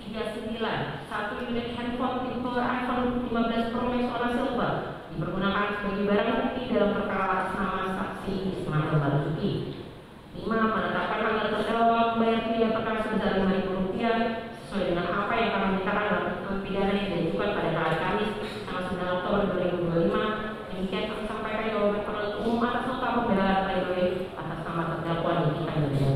39. Satu unit handphone tipe iPhone 15 Pro Max warna silver dipergunakan sebagai barang bukti dalam perkara atas nama saksi Ismail Marzuki. 5. Menetapkan agar terdakwa membayar biaya perkara sebesar Rp5.000 sesuai dengan apa yang kami mintakan dalam tuntutan pidana yang diajukan pada hari Kamis tanggal 9 Oktober 2025. Demikian kami sampaikan jawaban penuntut umum atas nota pembelaan pledoi atas nama terdakwa Nikita Mirzani.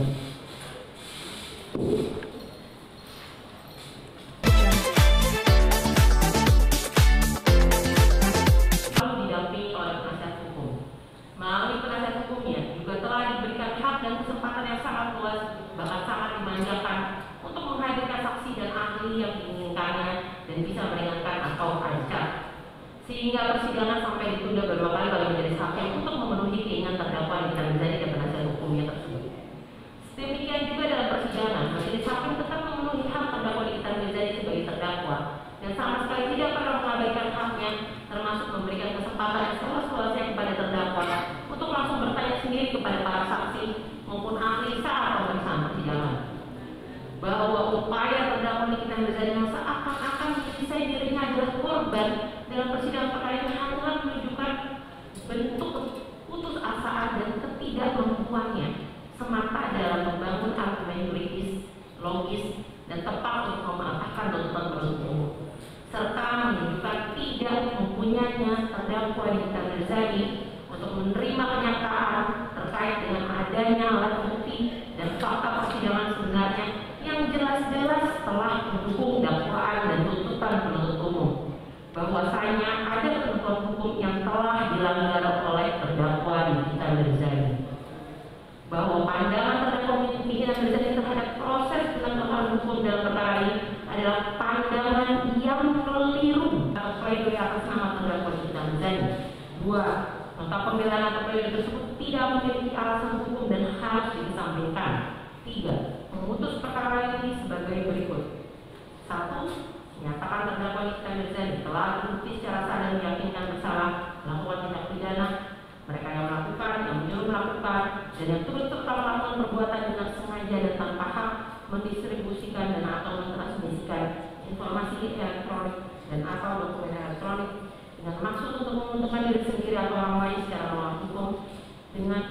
Melalui penasihat hukumnya juga telah diberikan hak dan kesempatan yang sangat luas, bahkan sangat dimanjakan untuk menghadirkan saksi dan ahli yang diinginkannya dan bisa meringankan atau ancam, sehingga persidangan sampai ditunda beberapa kali bagi majelis hakim untuk memenuhi keinginan terdakwa Nikita Mirzani dan penasihat hukumnya tersebut. Demikian juga dalam persidangan, majelis hakim tetap memenuhi hak terdakwa Nikita Mirzani sebagai terdakwa dan sama sekali tidak pernah mengabaikan haknya, termasuk memberikan kesempatan yang seluas-luasnya kepada terdakwa untuk langsung bertanya sendiri kepada para saksi maupun ahli saat pemeriksaan persidangan, bahwa upaya terdakwa Nikita Mirzani yang seakan-akan mendesain dirinya adalah korban dalam persidangan perkara ini hanyalah menunjukkan bentuk putus asaan dan ketidakmampuannya semata dalam membangun argumen yuridis, logis, dan tepat untuk mematahkan tuntutan penuntut umum, serta menunjukkan tidak mempunyainya terdakwa Nikita Mirzani untuk menerima kenyataan terkait dengan adanya alat bukti dan fakta persidangan sebenarnya yang jelas-jelas telah mendukung dakwaan dan tuntutan penuntut umum, bahwasanya ada ketentuan hukum yang telah dilanggar oleh terdakwa Nikita Mirzani, bahwa pandangan terdakwa Nikita Mirzani terhadap proses penegakan hukum dalam perkara ini adalah pandangan yang keliru atau pledoi atas nama terdakwa Nikita Mirzani. 2. Nota pembelaan atau pledoi tersebut tidak memiliki alasan hukum dan harus dikesampingkan. 3. Memutus perkara ini sebagai berikut. 1. Menyatakan terdakwa Nikita Mirzani telah terbukti secara sadar meyakinkan bersalah melakukan tindak pidana, mereka yang melakukan, yang menyuruh melakukan, dan yang turut serta melakukan perbuatan dengan sengaja dan tanpa hak mendistribusikan dan atau mentransmisikan informasi elektronik dan atau dokumen elektronik dengan maksud untuk menguntungkan diri sendiri atau orang lain secara melawan hukum, dengan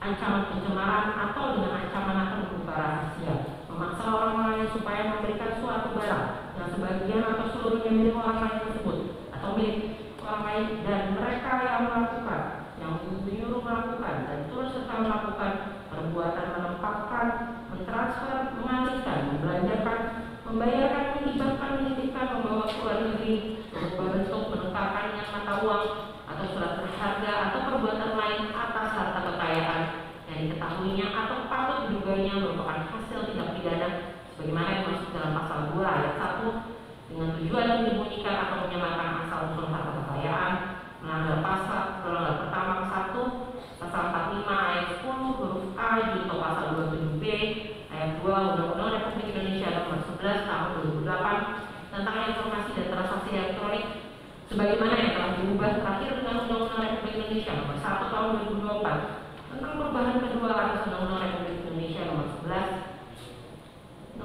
ancaman pencemaran atau dengan ancaman akan membuka rahasia, memaksa orang lain supaya memberikan suatu barang yang sebagian atau seluruhnya milik orang lain tersebut atau milik orang lain, dan mereka yang melakukan, yang menyuruh melakukan dan turut serta melakukan perbuatan menempatkan, mentransfer, mengalihkan, membelanjakan, membayarkan, menghibahkan, menitipkan, membawa ke luar negeri berupa bentuk menukarkannya mata uang atau surat berharga atau perbuatan lain atas harta kekayaan yang diketahuinya atau patut diduganya merupakan hasil tindak pidana sebagaimana yang masuk dalam pasal 2 ayat 1 dengan tujuan menyembunyikan atau menyamarkan asal usul harta kekayaan, melanggar pasal pertama ke 1 pasal 45 ayat 10 huruf A junto pasal 27B ayat 2 Undang-Undang Republik Indonesia nomor 11 tahun 2008 tentang informasi dan transaksi elektronik sebagaimana yang telah diubah terakhir dengan Undang-Undang Republik Indonesia nomor 1 tahun 2024 tentang perubahan kedua atas Undang-Undang Republik Indonesia nomor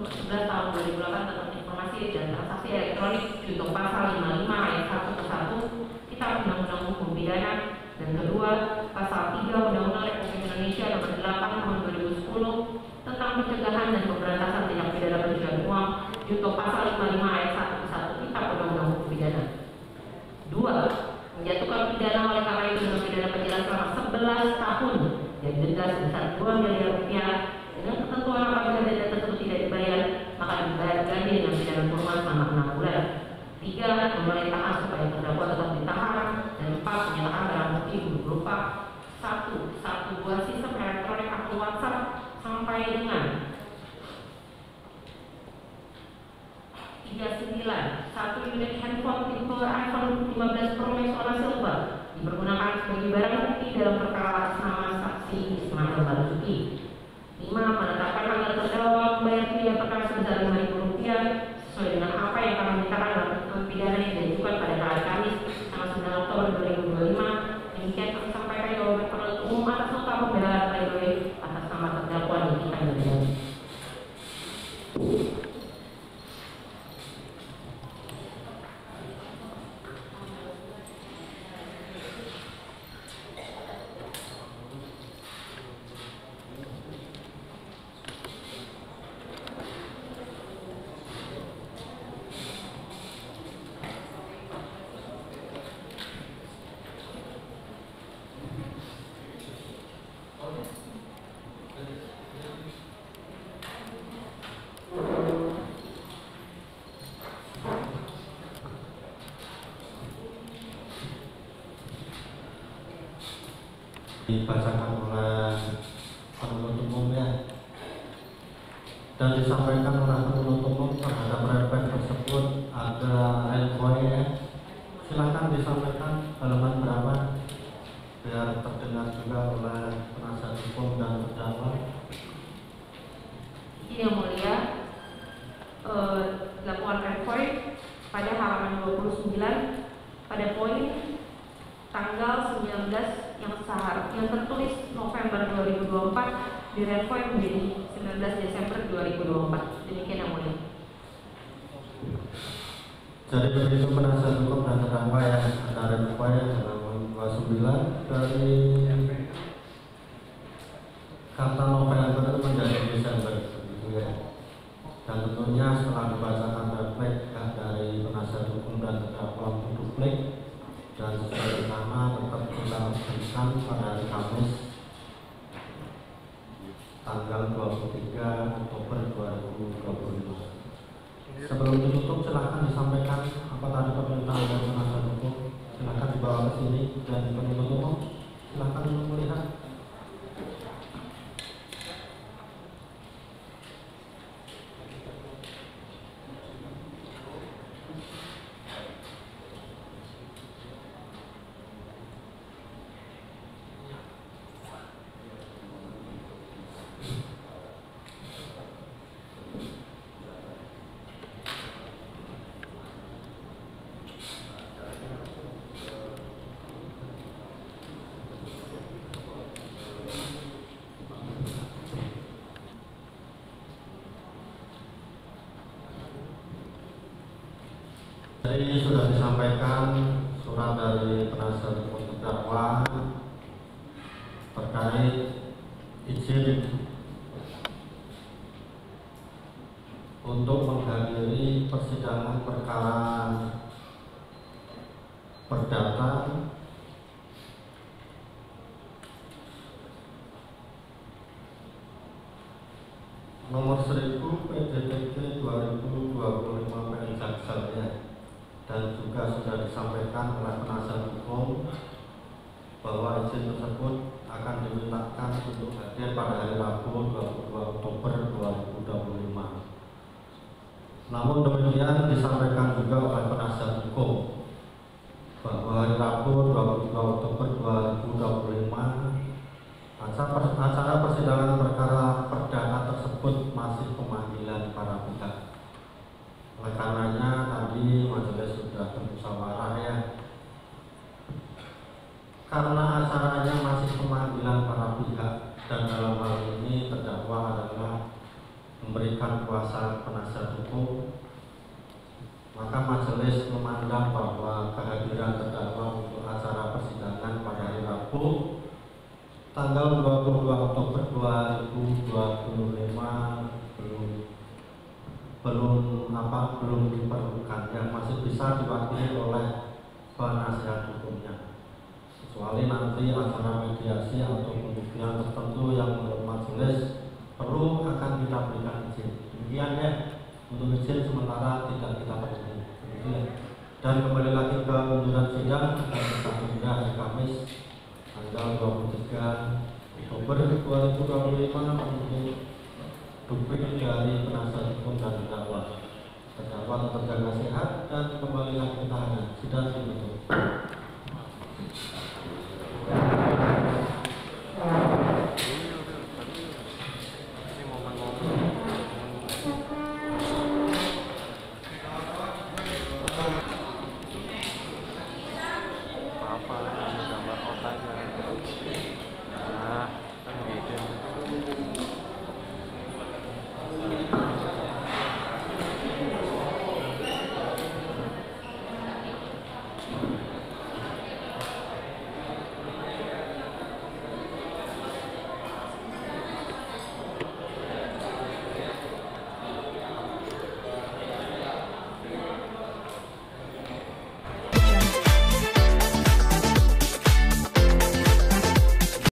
11 tahun 2008 tentang informasi dan transaksi elektronik junto pasal 55 ayat 1 ke 1 Kitab Undang-Undang Hukum Pidana, dan kedua pasal 3 Undang-Undang Republik Indonesia nomor 8 tahun 2010 tentang pencegahan dan pemberantasan tindak pidana pencucian uang junto pasal 55 ayat 1 ke 1 Kitab Undang-Undang Hukum Pidana. 2. Menjatuhkan pidana oleh karena itu dengan pidana penjara selama 11 tahun dan denda sebesar 2 miliar rupiah dengan ketentuan apabila denda tersebut tidak dibayar maka dibayar ganti dengan pidana kurungan selama 6 bulan. 3. Memerintahkan supaya terdakwa tetap ditahan, dan 4. Menyatakan barang bukti berupa 1. Satu buah sistem elektronik atau WhatsApp sampai dengan 39. Satu unit handphone tipe iPhone 15 Pro Max warna silver dipergunakan sebagai barang bukti dalam perkara atas nama saksi Ismail Marzuki. 5. Menetapkan agar terdakwa membayar biaya perkara sebesar Rp5.000 sesuai dengan apa yang kami mintakan dalam tuntutan pidana yang diajukan pada hari Kamis tanggal 9 Oktober 2025. Demikian kami sampaikan jawaban penuntut umum atas nota pembelaan pledoi atas nama terdakwa Nikita Mirzani. dibacakan oleh penuntut umum ya, dan disampaikan oleh penuntut umum terhadap repek tersebut ada LPOE ya. Silakan disampaikan halaman berapa biar terdengar juga oleh penasihat hukum dan terdakwa. Yang mulia, laporan LPOE pada halaman 29 pada poin tanggal 19 yang tertulis November 2024 direvoi menjadi 19 Desember 2024. Demikian yang mulia. Jadi begitu penasihat hukum dan terdakwa ya, ada revoi halaman 29 dari kata November menjadi Desember begitu ya. Dan tentunya setelah dibacakan refleks dari penasihat hukum dan terdakwa untuk duplik dan sesuai nama tetap kita berikan pada hari Kamis tanggal 23 Oktober 2025. Sebelum ditutup silahkan disampaikan apa tadi permintaan dari penasihat hukum, silahkan dibawa ke sini dan penuntut umum silahkan untuk melihat. Jadi sudah disampaikan surat dari penasihat hukum terdakwa terkait izin untuk menghadiri persidangan perkara perdata nomor 1000 PDTT 2025 PN Jaksel ya. Dan juga sudah disampaikan oleh penasihat hukum bahwa izin tersebut akan dimintakan untuk hadir pada hari Rabu 22 Oktober 2025. Namun demikian disampaikan juga oleh penasihat hukum bahwa hari Rabu 22 Oktober 2025 acara persidangan perkara perdata tersebut masih pemanggilan para pihak. Oleh karenanya tadi majelis sudah bermusyawarah ya, karena acaranya masih pemanggilan para pihak dan dalam hal ini terdakwa adalah memberikan kuasa penasihat hukum, maka majelis memandang bahwa kehadiran terdakwa untuk acara persidangan pada hari Rabu tanggal 22 Oktober 2025 belum diperlukan, yang masih bisa diwakili oleh penasihat hukumnya, kecuali nanti acara mediasi atau pembuktian tertentu yang menurut majelis perlu akan kita berikan izin. Demikian ya, untuk izin sementara tidak kita penuhi. Dan kembali lagi ke unduran sidang akan kita tunda hari Kamis tanggal 23 Oktober 2025 untuk duplik dari penasihat hukum dan terdakwa tetap jaga sehat dan kembali lagi tahanan. Sidang ditutup.